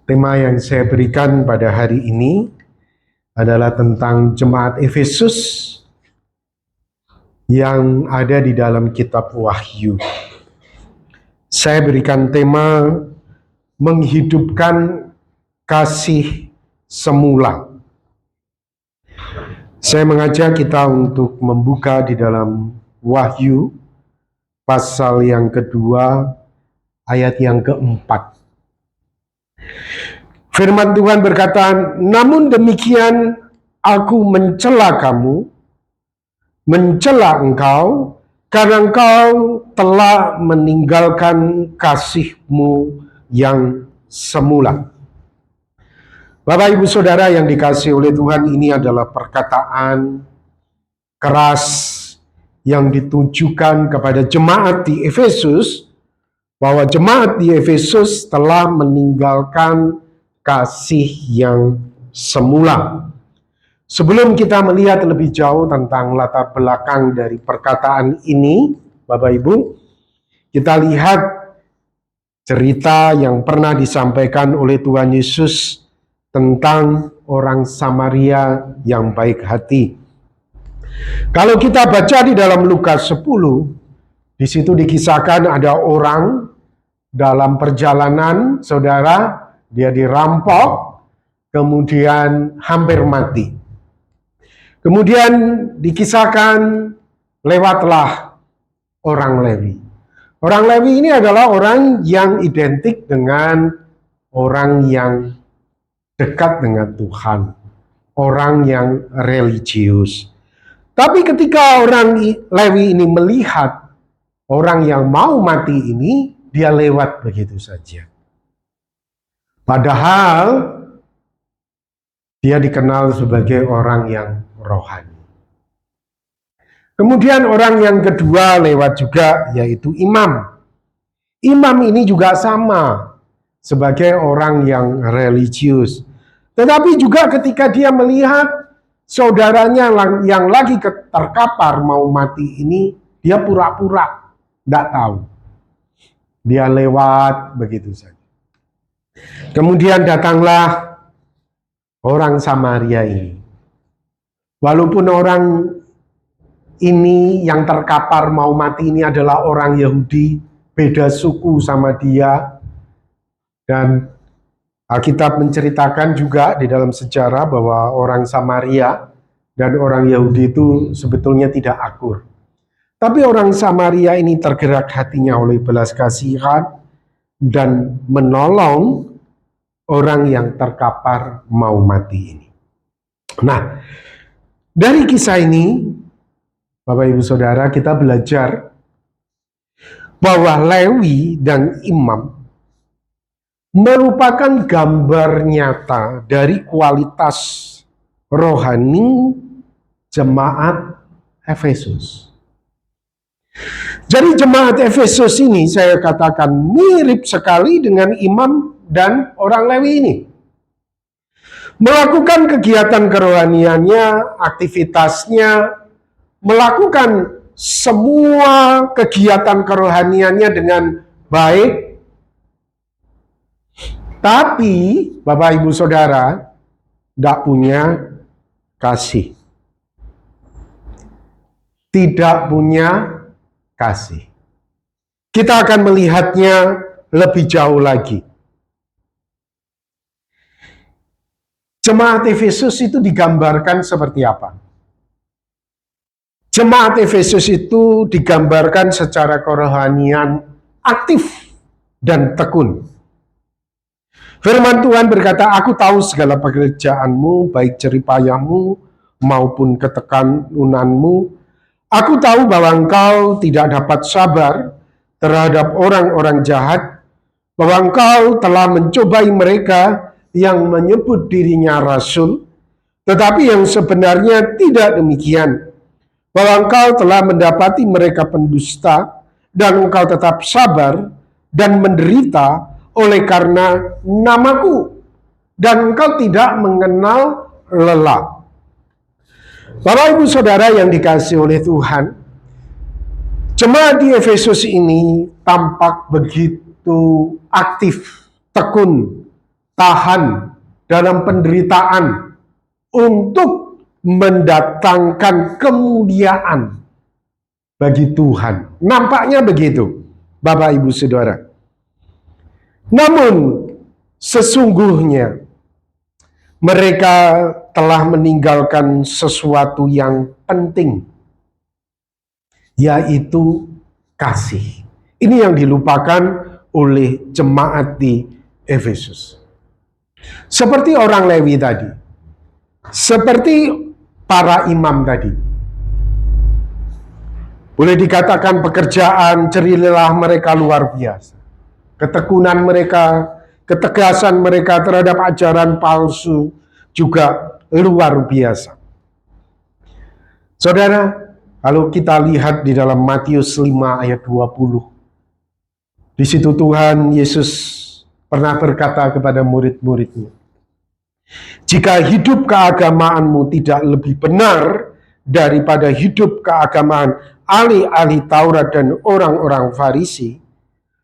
Tema yang saya berikan pada hari ini adalah tentang jemaat Efesus yang ada di dalam kitab Wahyu. Saya berikan tema menghidupkan kasih semula. Saya mengajak kita untuk membuka di dalam Wahyu pasal yang kedua ayat yang keempat. Firman Tuhan berkata, namun demikian aku mencela kamu, mencela engkau, karena engkau telah meninggalkan kasihmu yang semula. Bapak Ibu Saudara yang dikasihi oleh Tuhan, ini adalah perkataan keras yang ditujukan kepada jemaat di Efesus, bahwa jemaat di Efesus telah meninggalkan kasih yang semula. Sebelum kita melihat lebih jauh tentang latar belakang dari perkataan ini, Bapak Ibu, kita lihat cerita yang pernah disampaikan oleh Tuhan Yesus tentang orang Samaria yang baik hati. Kalau kita baca di dalam Lukas 10, di situ dikisahkan ada orang dalam perjalanan, saudara, dia dirampok, kemudian hampir mati. Kemudian dikisahkan lewatlah orang Lewi. Orang Lewi ini adalah orang yang identik dengan orang yang dekat dengan Tuhan, orang yang religius. Tapi ketika orang Lewi ini melihat orang yang mau mati ini, dia lewat begitu saja. Padahal dia dikenal sebagai orang yang rohani. Kemudian orang yang kedua lewat juga, yaitu imam. Imam ini juga sama sebagai orang yang religius. Tetapi juga ketika dia melihat saudaranya yang lagi terkapar mau mati ini, dia pura-pura tidak tahu. Dia lewat begitu saja. Kemudian datanglah orang Samaria ini. Walaupun orang ini yang terkapar mau mati ini adalah orang Yahudi, beda suku sama dia. Dan Alkitab menceritakan juga di dalam sejarah bahwa orang Samaria dan orang Yahudi itu sebetulnya tidak akur. Tapi orang Samaria ini tergerak hatinya oleh belas kasihan dan menolong orang yang terkapar mau mati ini. Nah, dari kisah ini, Bapak Ibu Saudara, kita belajar bahwa Lewi dan imam merupakan gambar nyata dari kualitas rohani jemaat Efesus. Jadi jemaat Efesus ini saya katakan mirip sekali dengan imam dan orang Lewi ini. Melakukan kegiatan kerohaniannya, aktivitasnya, melakukan semua kegiatan kerohaniannya dengan baik. Tapi Bapak Ibu Saudara tidak punya kasih. Tidak punya kasih. Kita akan melihatnya lebih jauh lagi. Jemaat Efesus itu digambarkan seperti apa? Jemaat Efesus itu digambarkan secara kerohanian aktif dan tekun. Firman Tuhan berkata, aku tahu segala pekerjaanmu, baik jeripayahmu maupun ketekunanmu. Aku tahu bahwa engkau tidak dapat sabar terhadap orang-orang jahat, bahwa engkau telah mencobai mereka yang menyebut dirinya rasul, tetapi yang sebenarnya tidak demikian, bahwa engkau telah mendapati mereka pendusta, dan engkau tetap sabar dan menderita oleh karena namaku, dan engkau tidak mengenal lelah. Bapak Ibu Saudara yang dikasihi oleh Tuhan, jemaat di Efesus ini tampak begitu aktif, tekun, tahan dalam penderitaan untuk mendatangkan kemuliaan bagi Tuhan. Nampaknya begitu, Bapak Ibu Saudara. Namun sesungguhnya mereka telah meninggalkan sesuatu yang penting, yaitu kasih. Ini yang dilupakan oleh jemaat di Efesus. Seperti orang Lewi tadi, seperti para imam tadi. Boleh dikatakan pekerjaan jerilah mereka luar biasa. Ketekunan mereka, ketegasan mereka terhadap ajaran palsu juga luar biasa. Saudara, kalau kita lihat di dalam Matius 5 ayat 20, di situ Tuhan Yesus pernah berkata kepada murid-muridnya, "Jika hidup keagamaanmu tidak lebih benar daripada hidup keagamaan ahli-ahli Taurat dan orang-orang Farisi,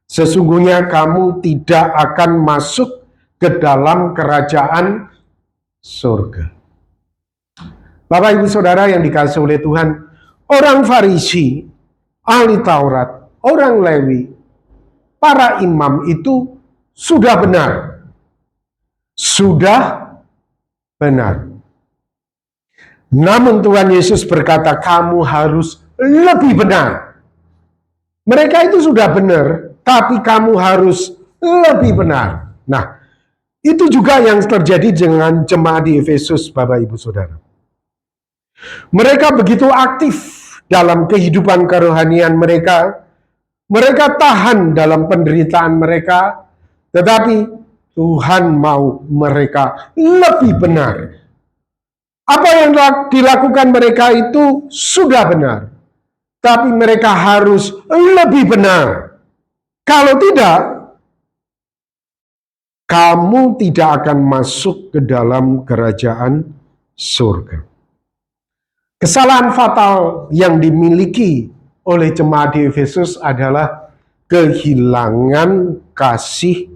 sesungguhnya kamu tidak akan masuk ke dalam kerajaan surga." Bapak Ibu Saudara yang dikasihi oleh Tuhan, orang Farisi, ahli Taurat, orang Lewi, para imam itu sudah benar. Sudah benar. Namun Tuhan Yesus berkata, kamu harus lebih benar. Mereka itu sudah benar, tapi kamu harus lebih benar. Nah, itu juga yang terjadi dengan jemaat di Efesus, Bapak Ibu Saudara. Mereka begitu aktif dalam kehidupan kerohanian mereka. Mereka tahan dalam penderitaan mereka, tetapi Tuhan mau mereka lebih benar. Apa yang dilakukan mereka itu sudah benar, tapi mereka harus lebih benar. Kalau tidak, kamu tidak akan masuk ke dalam kerajaan surga. Kesalahan fatal yang dimiliki oleh jemaat di Efesus adalah kehilangan kasih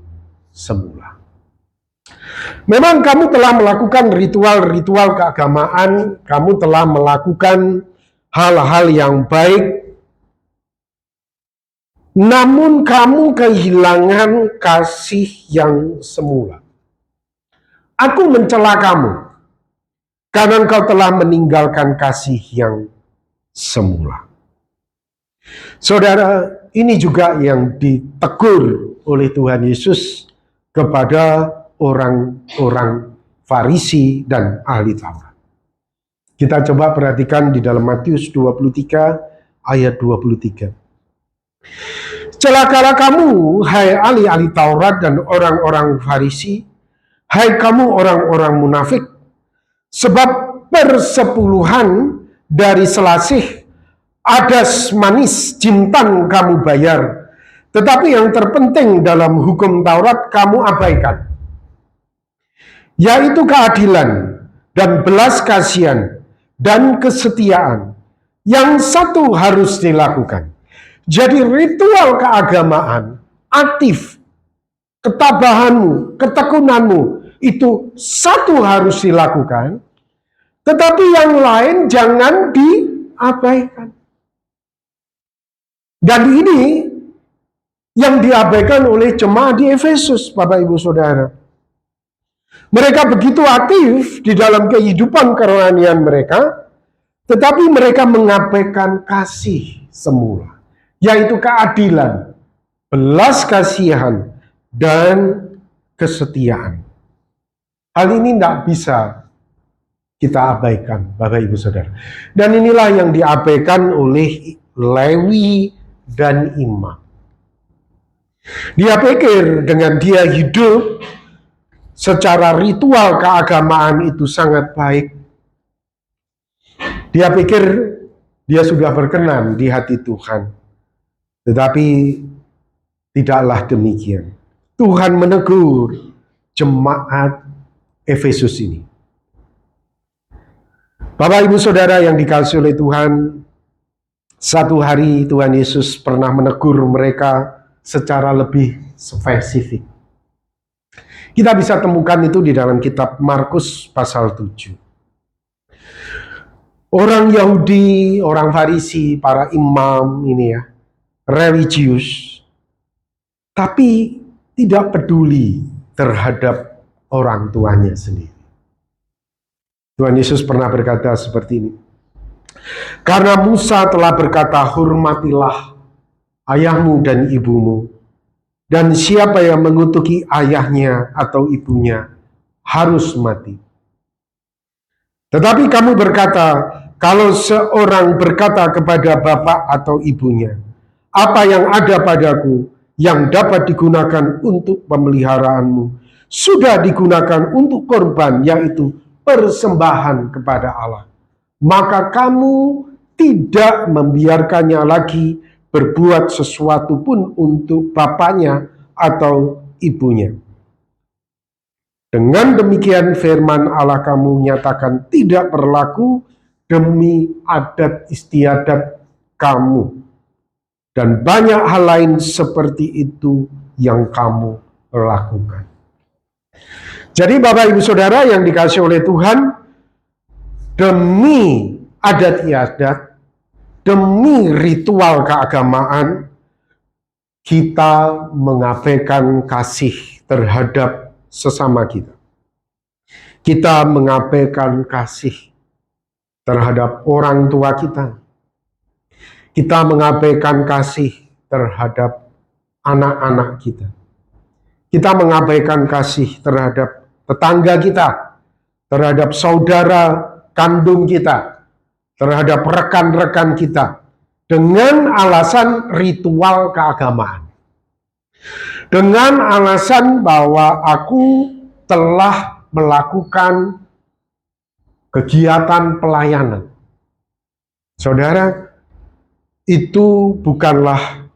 semula. Memang kamu telah melakukan ritual-ritual keagamaan, kamu telah melakukan hal-hal yang baik, namun kamu kehilangan kasih yang semula. Aku mencela kamu karena engkau telah meninggalkan kasih yang semula. Saudara, ini juga yang ditegur oleh Tuhan Yesus kepada orang-orang Farisi dan ahli Taurat. Kita coba perhatikan di dalam Matius 23 ayat 23. Celakalah kamu, hai ahli-ahli Taurat dan orang-orang Farisi, hai kamu orang-orang munafik, sebab persepuluhan dari selasih adas manis jintan kamu bayar, tetapi yang terpenting dalam hukum Taurat kamu abaikan, yaitu keadilan dan belas kasihan dan kesetiaan. Yang satu harus dilakukan. Jadi ritual keagamaan aktif, ketabahanmu, ketekunanmu itu satu harus dilakukan, tetapi yang lain jangan diabaikan. Dan ini yang diabaikan oleh jemaat di Efesus, Bapak Ibu Saudara. Mereka begitu aktif di dalam kehidupan kerohanian mereka, tetapi mereka mengabaikan kasih semula, yaitu keadilan, belas kasihan, dan kesetiaan. Hal ini tidak bisa kita abaikan, Bapak Ibu Saudara. Dan inilah yang diabaikan oleh Lewi dan imam. Dia pikir dengan dia hidup secara ritual keagamaan itu sangat baik. Dia pikir dia sudah berkenan di hati Tuhan. Tetapi tidaklah demikian. Tuhan menegur jemaat Efesus ini. Bapak Ibu Saudara yang dikasihi oleh Tuhan, satu hari Tuhan Yesus pernah menegur mereka secara lebih spesifik. Kita bisa temukan itu di dalam kitab Markus pasal 7. Orang Yahudi, orang Farisi, para imam ini ya, religius, tapi tidak peduli terhadap orang tuanya sendiri. Tuhan Yesus pernah berkata seperti ini. Karena Musa telah berkata, hormatilah ayahmu dan ibumu, dan siapa yang mengutuki ayahnya atau ibunya harus mati. Tetapi kamu berkata, kalau seorang berkata kepada bapak atau ibunya, apa yang ada padaku yang dapat digunakan untuk pemeliharaanmu, sudah digunakan untuk korban, yaitu persembahan kepada Allah. Maka kamu tidak membiarkannya lagi berbuat sesuatu pun untuk bapaknya atau ibunya. Dengan demikian firman Allah kamu nyatakan tidak berlaku demi adat istiadat kamu. Dan banyak hal lain seperti itu yang kamu lakukan. Jadi Bapak Ibu Saudara yang dikasihi oleh Tuhan, demi adat istiadat, demi ritual keagamaan, kita mengabaikan kasih terhadap sesama kita. Kita mengabaikan kasih terhadap orang tua kita. Kita mengabaikan kasih terhadap anak-anak kita. Kita mengabaikan kasih terhadap tetangga kita, terhadap saudara kandung kita, terhadap rekan-rekan kita, dengan alasan ritual keagamaan. Dengan alasan bahwa aku telah melakukan kegiatan pelayanan. Saudara, itu bukanlah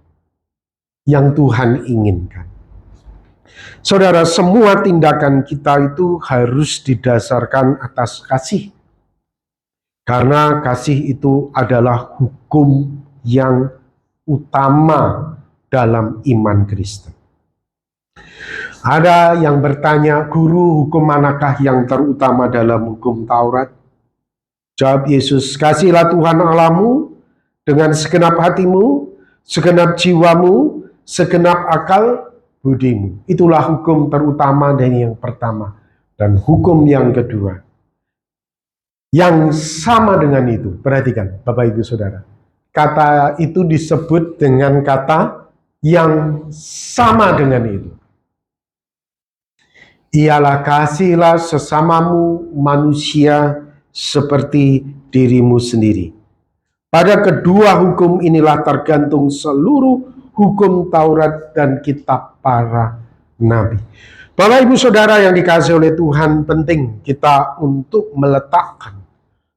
yang Tuhan inginkan. Saudara, semua tindakan kita itu harus didasarkan atas kasih. Karena kasih itu adalah hukum yang utama dalam iman Kristen. Ada yang bertanya, guru, hukum manakah yang terutama dalam hukum Taurat? Jawab Yesus, kasihlah Tuhan Allahmu dengan segenap hatimu, segenap jiwamu, segenap akal budimu. Itulah hukum terutama dan yang pertama. Dan hukum yang kedua, yang sama dengan itu, perhatikan Bapak Ibu Saudara. Kata itu disebut dengan kata yang sama dengan itu. Ialah kasihlah sesamamu manusia seperti dirimu sendiri. Pada kedua hukum inilah tergantung seluruh hukum Taurat dan kitab para nabi. Bapak Ibu Saudara yang dikasihi oleh Tuhan, penting kita untuk meletakkan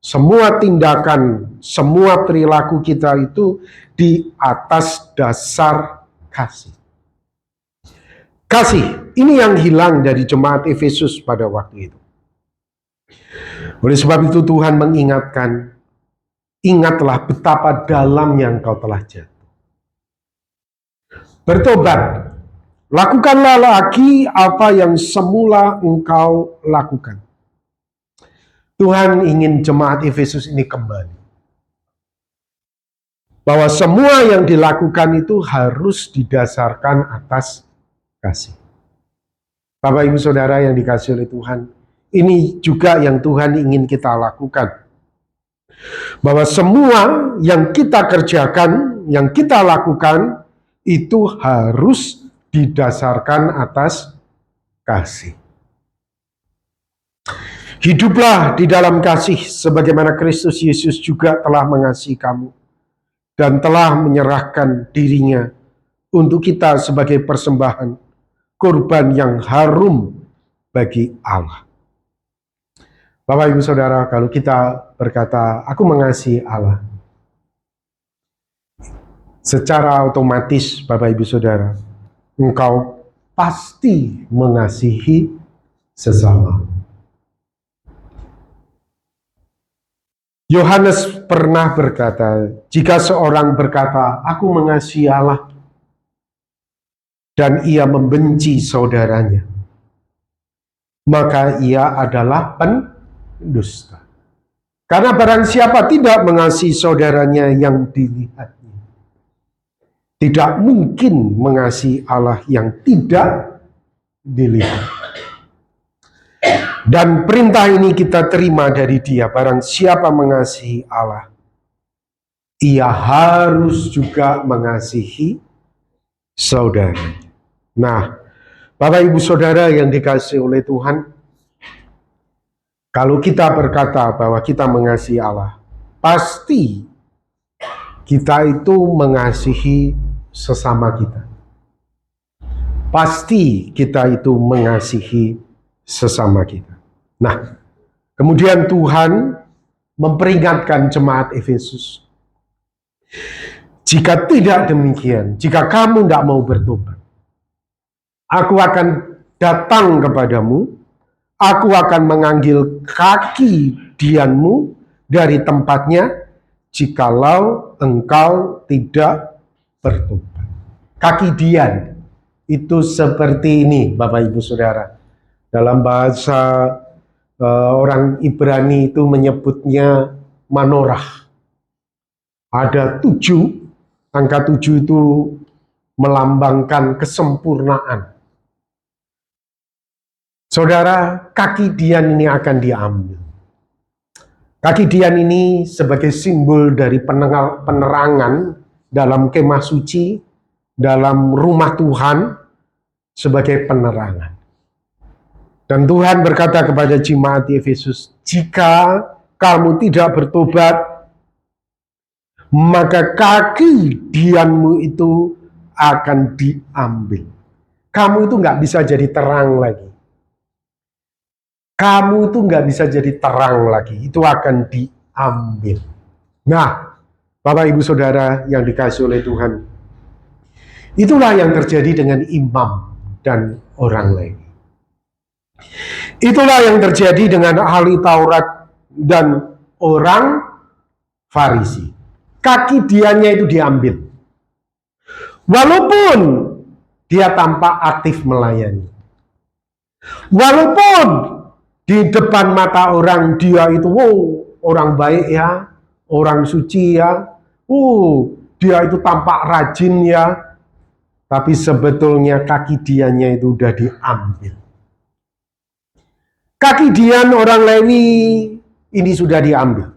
semua tindakan, semua perilaku kita itu di atas dasar kasih. Kasih, ini yang hilang dari jemaat Efesus pada waktu itu. Oleh sebab itu Tuhan mengingatkan, ingatlah betapa dalamnya engkau telah jatuh. Bertobat, lakukanlah lagi apa yang semula engkau lakukan. Tuhan ingin jemaat Efesus ini kembali. Bahwa semua yang dilakukan itu harus didasarkan atas kasih. Bapak Ibu Saudara yang dikasihi oleh Tuhan, ini juga yang Tuhan ingin kita lakukan. Bahwa semua yang kita kerjakan, yang kita lakukan, itu harus didasarkan atas kasih. Hiduplah di dalam kasih sebagaimana Kristus Yesus juga telah mengasihi kamu dan telah menyerahkan dirinya untuk kita sebagai persembahan, korban yang harum bagi Allah. Bapak Ibu Saudara, kalau kita berkata, aku mengasihi Allah, secara otomatis Bapak Ibu Saudara, engkau pasti mengasihi sesama. Yohanes pernah berkata, jika seorang berkata, aku mengasihi Allah, dan ia membenci saudaranya, maka ia adalah pendusta. Karena barang siapa tidak mengasihi saudaranya yang dilihatnya, tidak mungkin mengasihi Allah yang tidak dilihat. Dan perintah ini kita terima dari Dia, barang siapa mengasihi Allah, ia harus juga mengasihi saudaranya. Nah, Bapak Ibu Saudara yang dikasihi oleh Tuhan, kalau kita berkata bahwa kita mengasihi Allah, pasti kita itu mengasihi sesama kita. Pasti kita itu mengasihi sesama kita. Nah, kemudian Tuhan memperingatkan jemaat Efesus, jika tidak demikian, jika kamu tidak mau bertobat, aku akan datang kepadamu, aku akan mengambil kaki dianmu dari tempatnya, jikalau engkau tidak bertobat. Kaki dian itu seperti ini, Bapak Ibu Saudara. Dalam bahasa orang Ibrani itu menyebutnya manorah. Ada 7, angka 7 itu melambangkan kesempurnaan. Saudara, kaki dian ini akan diambil. Kaki dian ini sebagai simbol dari penerangan dalam kemah suci, dalam rumah Tuhan, sebagai penerangan. Dan Tuhan berkata kepada jemaat di Efesus, jika kamu tidak bertobat, maka kaki dianmu itu akan diambil. Kamu itu nggak bisa jadi terang lagi. Kamu itu nggak bisa jadi terang lagi. Itu akan diambil. Nah, Bapak Ibu Saudara yang dikasihi oleh Tuhan, itulah yang terjadi dengan imam dan orang lain. Itulah yang terjadi dengan ahli Taurat dan orang Farisi. Kaki diannya itu diambil. Walaupun dia tampak aktif melayani. Walaupun di depan mata orang dia itu, orang baik ya, orang suci ya, dia itu tampak rajin ya. Tapi sebetulnya kaki diannya itu udah diambil. Kaki dian orang Lewi ini sudah diambil.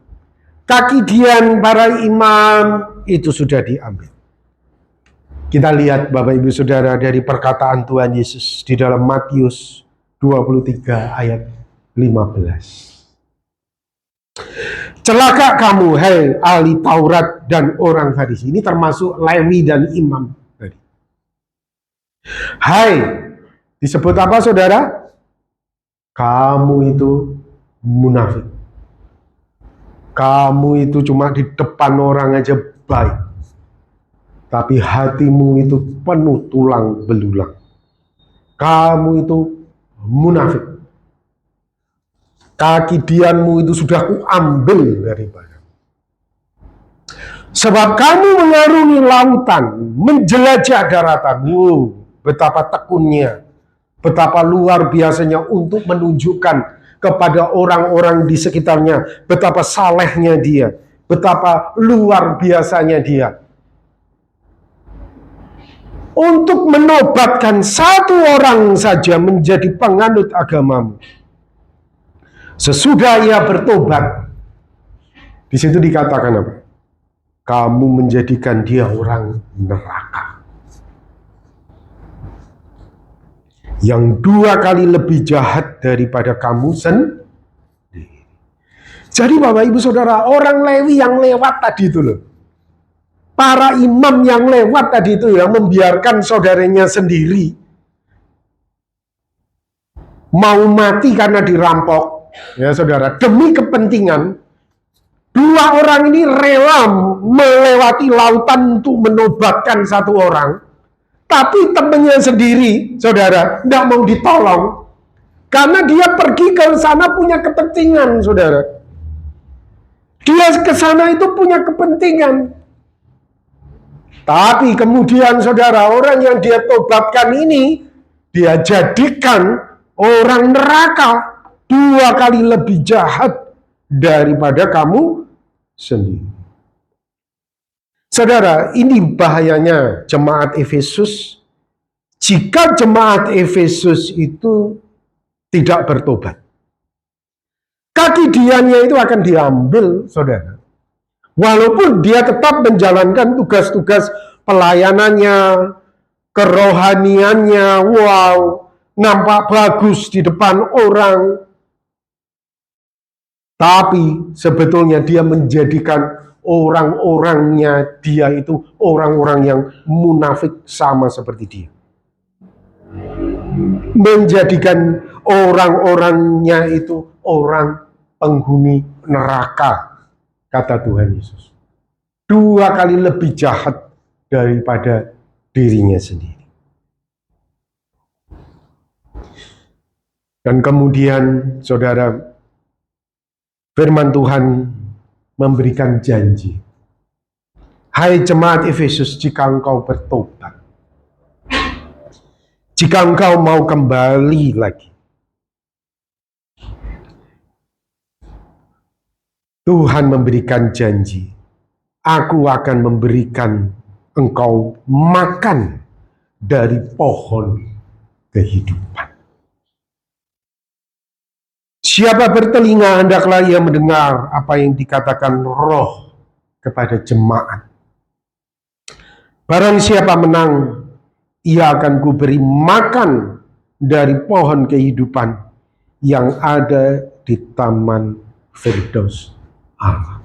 Kaki dian para imam itu sudah diambil. Kita lihat Bapak Ibu Saudara dari perkataan Tuhan Yesus di dalam Matius 23 ayat 15. Celaka kamu, hai ahli Taurat dan orang Farisi. Ini termasuk Lewi dan imam tadi. Hai, disebut apa saudara? Kamu itu munafik. Kamu itu cuma di depan orang aja baik, tapi hatimu itu penuh tulang belulang. Kamu itu munafik. Kaki dianmu itu sudah kuambil daripada. Sebab kamu mengarungi lautan, menjelajah daratan. Betapa tekunnya, betapa luar biasanya untuk menunjukkan kepada orang-orang di sekitarnya betapa salehnya dia, betapa luar biasanya dia. Untuk menobatkan satu orang saja menjadi penganut agamamu. Sesudah ia bertobat, di situ dikatakan apa? Kamu menjadikan dia orang neraka. Yang 2 kali lebih jahat daripada kamu sendiri. Jadi Bapak Ibu Saudara, orang Lewi yang lewat tadi itu loh, para imam yang lewat tadi itu yang membiarkan saudaranya sendiri mau mati karena dirampok, ya saudara, demi kepentingan. 2 orang ini rela melewati lautan untuk menobatkan satu orang. Tapi temannya sendiri, saudara, tidak mau ditolong. Karena dia pergi ke sana punya kepentingan, saudara. Dia ke sana itu punya kepentingan. Tapi kemudian, saudara, orang yang dia tobatkan ini, dia jadikan orang neraka 2 kali lebih jahat daripada kamu sendiri. Saudara, ini bahayanya jemaat Efesus. Jika jemaat Efesus itu tidak bertobat, kaki dianya itu akan diambil, saudara. Walaupun dia tetap menjalankan tugas-tugas pelayanannya, kerohaniannya, wow, nampak bagus di depan orang. Tapi sebetulnya dia menjadikan orang-orangnya dia itu orang-orang yang munafik sama seperti dia. Menjadikan orang-orangnya itu orang penghuni neraka, kata Tuhan Yesus. 2 kali lebih jahat daripada dirinya sendiri. Dan kemudian, saudara, firman Tuhan memberikan janji. Hai jemaat Efesus, jika engkau bertobat, jika engkau mau kembali lagi, Tuhan memberikan janji, aku akan memberikan engkau makan dari pohon kehidupan. Siapa bertelinga, hendaklah ia mendengar apa yang dikatakan Roh kepada jemaat. Barang siapa menang, ia akan kuberi makan dari pohon kehidupan yang ada di Taman Firdaus Allah.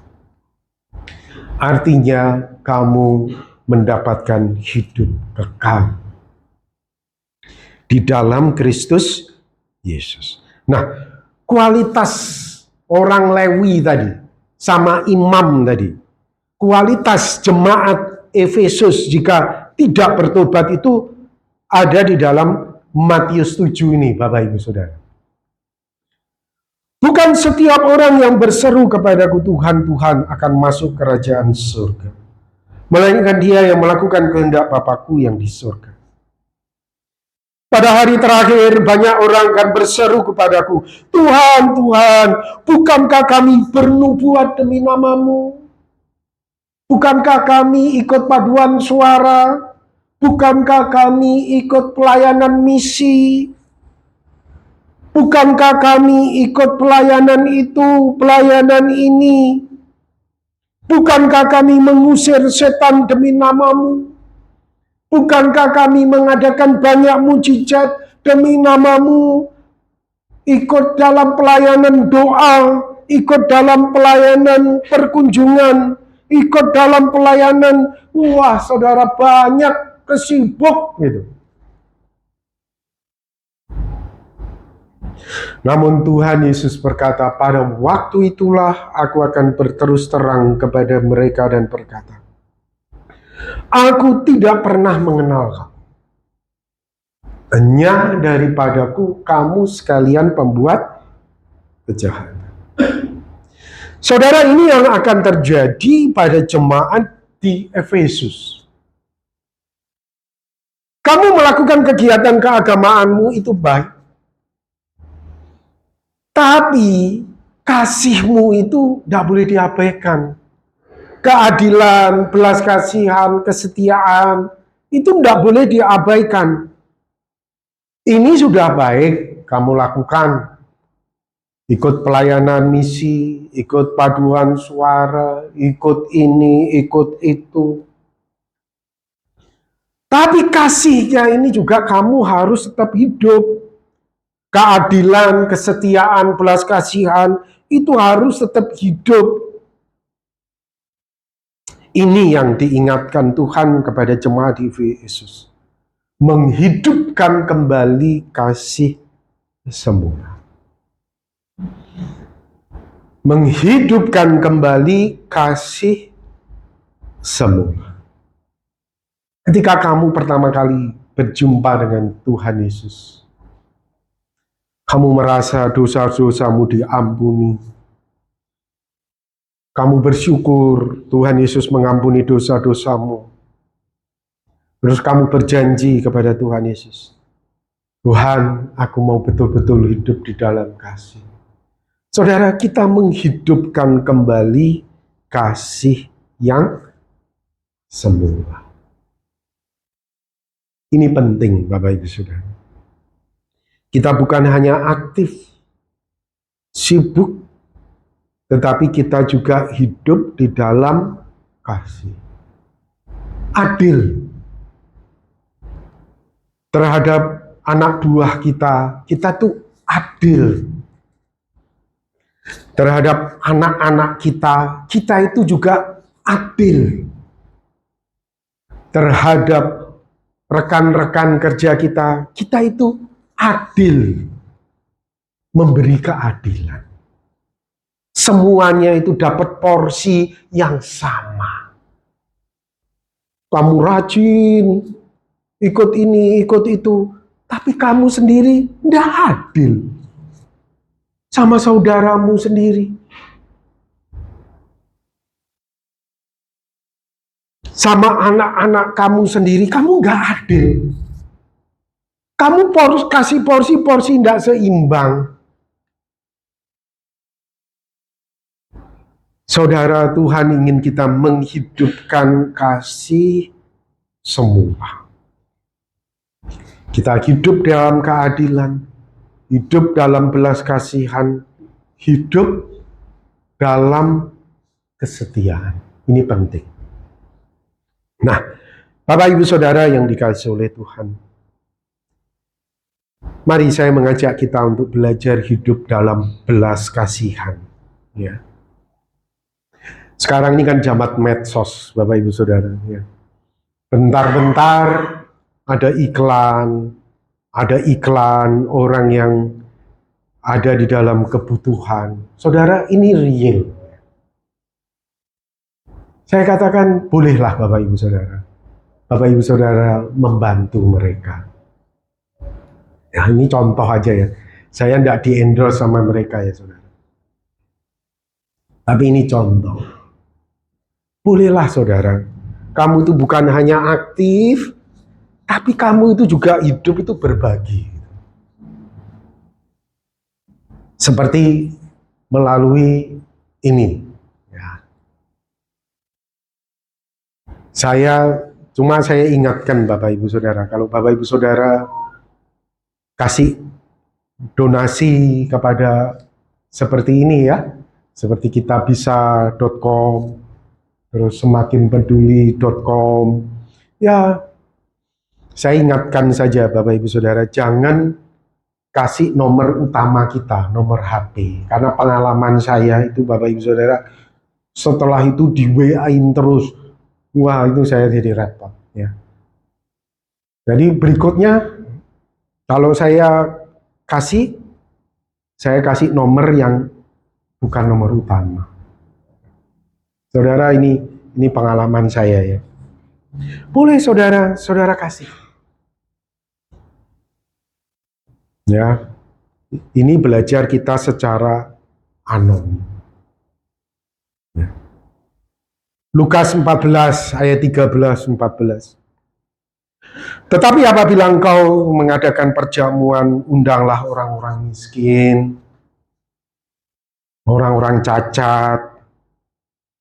Artinya kamu mendapatkan hidup kekal di dalam Kristus Yesus. Nah, kualitas orang Lewi tadi sama imam tadi, kualitas jemaat Efesus jika tidak bertobat itu ada di dalam Matius 7 ini, Bapak Ibu Saudara. Bukan setiap orang yang berseru kepadaku Tuhan, Tuhan akan masuk kerajaan surga, melainkan dia yang melakukan kehendak Bapakku yang di surga. Pada hari terakhir banyak orang akan berseru kepadaku, Tuhan, Tuhan, bukankah kami bernubuat demi namamu? Bukankah kami ikut paduan suara? Bukankah kami ikut pelayanan misi? Bukankah kami ikut pelayanan itu, pelayanan ini? Bukankah kami mengusir setan demi namamu? Bukankah kami mengadakan banyak mujizat demi namamu? Ikut dalam pelayanan doa, ikut dalam pelayanan perkunjungan, ikut dalam pelayanan, wah saudara banyak kesibuk gitu. Namun Tuhan Yesus berkata, pada waktu itulah aku akan berterus terang kepada mereka dan berkata, aku tidak pernah mengenal kamu. Hanya daripadaku kamu sekalian pembuat kejahatan. Saudara, ini yang akan terjadi pada jemaat di Efesus. Kamu melakukan kegiatan keagamaanmu itu baik. Tapi kasihmu itu tidak boleh diabaikan. Keadilan, belas kasihan, kesetiaan, itu tidak boleh diabaikan. Ini sudah baik kamu lakukan. Ikut pelayanan misi, ikut paduan suara, ikut ini, ikut itu. Tapi kasihnya ini juga kamu harus tetap hidup. Keadilan, kesetiaan, belas kasihan, itu harus tetap hidup. Ini yang diingatkan Tuhan kepada jemaat di Efesus. Menghidupkan kembali kasih semula. Menghidupkan kembali kasih semula. Ketika kamu pertama kali berjumpa dengan Tuhan Yesus, kamu merasa dosa-dosamu diampuni. Kamu bersyukur Tuhan Yesus mengampuni dosa-dosamu. Terus kamu berjanji kepada Tuhan Yesus, Tuhan, aku mau betul-betul hidup di dalam kasih. Saudara, kita menghidupkan kembali kasih yang semula. Ini penting, Bapak Ibu Saudara. Kita bukan hanya aktif, sibuk, tetapi kita juga hidup di dalam kasih. Adil terhadap anak buah kita tuh adil. Terhadap anak-anak kita itu juga adil. Terhadap rekan-rekan kerja kita itu adil. Memberi keadilan. Semuanya itu dapat porsi yang sama. Kamu rajin, ikut ini, ikut itu, tapi kamu sendiri tidak adil sama saudaramu sendiri, sama anak-anak kamu sendiri, kamu nggak adil. Kamu kasih porsi-porsi tidak seimbang. Saudara, Tuhan ingin kita menghidupkan kasih semua. Kita hidup dalam keadilan, hidup dalam belas kasihan, hidup dalam kesetiaan. Ini penting. Nah, Bapak Ibu Saudara yang dikasihi oleh Tuhan, mari saya mengajak kita untuk belajar hidup dalam belas kasihan. Ya. Sekarang ini kan zaman medsos, Bapak Ibu Saudara. Ya. Bentar-bentar ada iklan orang yang ada di dalam kebutuhan. Saudara, ini real. Saya katakan, bolehlah Bapak Ibu Saudara. Bapak Ibu Saudara membantu mereka. Ya, ini contoh aja ya. Saya tidak di-endorse sama mereka ya Saudara. Tapi ini contoh. Bolehlah Saudara. Kamu itu bukan hanya aktif, tapi kamu itu juga hidup itu berbagi. Seperti melalui ini. Ya. Saya ingatkan Bapak Ibu Saudara, kalau Bapak Ibu Saudara kasih donasi kepada seperti ini ya, seperti kitabisa.com, terus semakinpeduli.com, ya saya ingatkan saja Bapak Ibu Saudara, jangan kasih nomor utama kita, nomor HP. Karena pengalaman saya itu Bapak Ibu Saudara, setelah itu di WA-in terus, wah itu saya jadi repot ya. Jadi berikutnya, kalau saya kasih nomor yang bukan nomor utama. Saudara, ini pengalaman saya ya. Boleh saudara kasih. Ya, ini belajar kita secara anonim. Ya. Lukas 14 ayat 13-14. Tetapi apabila engkau mengadakan perjamuan, undanglah orang-orang miskin, orang-orang cacat,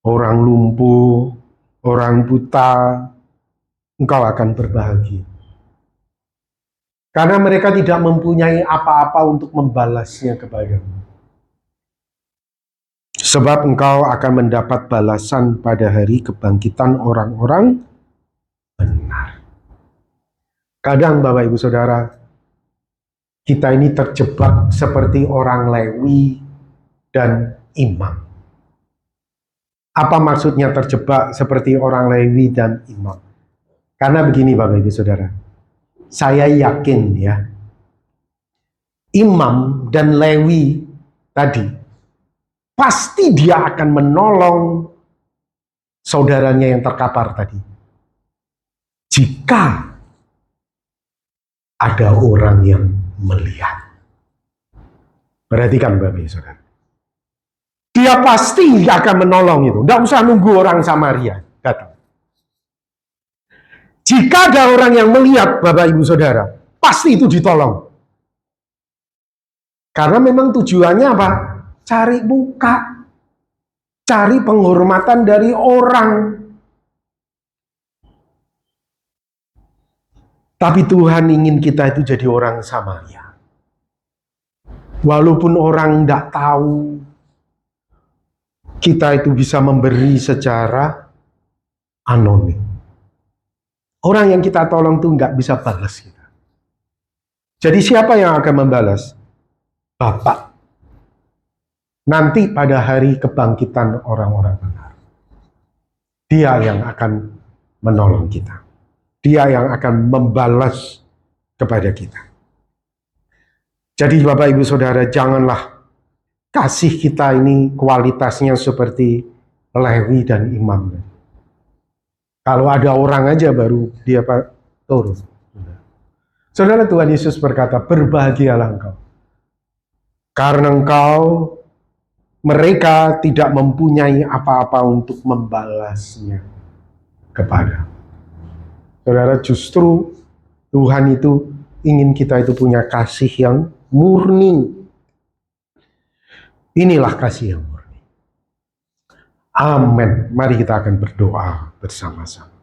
orang lumpuh, orang buta, engkau akan berbahagia. Karena mereka tidak mempunyai apa-apa untuk membalasnya kepadamu. Sebab engkau akan mendapat balasan pada hari kebangkitan orang-orang benar. Kadang Bapak Ibu Saudara, kita ini terjebak seperti orang Lewi dan imam. Apa maksudnya terjebak seperti orang Lewi dan imam? Karena begini Bapak Ibu Saudara, saya yakin ya, imam dan Lewi tadi, pasti dia akan menolong saudaranya yang terkapar tadi. Jika ada orang yang melihat. Perhatikan Bapak Ibu Saudara. Dia pasti akan menolong itu. Tidak usah nunggu orang Samaria datang. Jika ada orang yang melihat Bapak Ibu Saudara, pasti itu ditolong. Karena memang tujuannya apa? Cari muka, cari penghormatan dari orang. Tapi Tuhan ingin kita itu jadi orang Samaria. Walaupun orang tidak tahu, kita itu bisa memberi secara anonim. Orang yang kita tolong tuh nggak bisa balas kita. Jadi siapa yang akan membalas? Bapak. Nanti pada hari kebangkitan orang-orang benar. Dia yang akan menolong kita. Dia yang akan membalas kepada kita. Jadi Bapak Ibu Saudara, janganlah kasih kita ini kualitasnya seperti Lewi dan Imam. Kalau ada orang aja baru dia turun. Saudara, Tuhan Yesus berkata, berbahagialah engkau. Karena mereka tidak mempunyai apa-apa untuk membalasnya kepada. Saudara, justru Tuhan itu ingin kita itu punya kasih yang murni. Inilah kasih yang murni. Amin. Mari kita akan berdoa bersama-sama.